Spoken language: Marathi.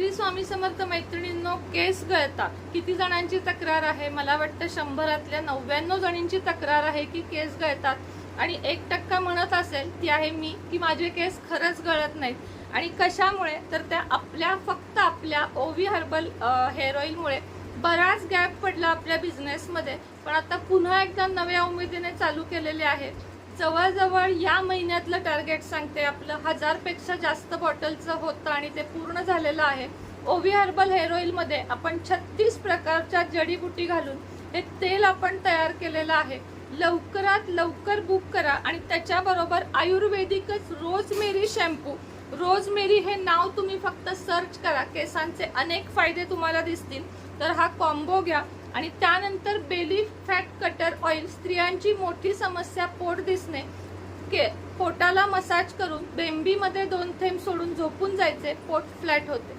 श्री स्वामी समर्थ मैत्रिणींनो, केस गळतात. किती जणांची तक्रार आहे? मला वाटतं 100 99 जणींची तक्रार आहे की केस गळतात. आणि 1% म्हणत असेल ती आहे मी, की माझे केस खरंच गळत नाहीत. आणि कशामुळे? तर त्या फक्त आपल्या ओवी हर्बल हेअर ऑइलमुळे बराच गॅप पडला आपल्या बिझनेसमध्ये. पण आता पुन्हा एकदा नव्या उमेदीने चालू केलेले आहे. जवळजवळ या महिन्यातलं टार्गेट सांगते आपलं 1000 पेक्षा जास्त बॉटलचं होतं आणि ते पूर्ण झालेलं आहे. ओवी हर्बल हेअर ऑइल मध्ये आपण 36 प्रकारच्या जडीबुटी घालून हे तेल आपण तयार केलेलं आहे. लवकरात लवकर बुक करा. आणि त्याच्याबरोबर आयुर्वेदिकच रोजमेरी शॅम्पू. रोजमेरी हे नाव तुम्ही फक्त सर्च करा, केसांचे अनेक फायदे तुम्हाला दिसतील. तर हा कॉम्बो घ्या. आणि त्यानंतर बेली फॅट कटर ऑइल. स्त्रियांची मोठी समस्या पोट दिसणे. पोटाला मसाज करून बेंबीमध्ये 2 थेंब सोडून झोपून जायचे, पोट फ्लॅट होते.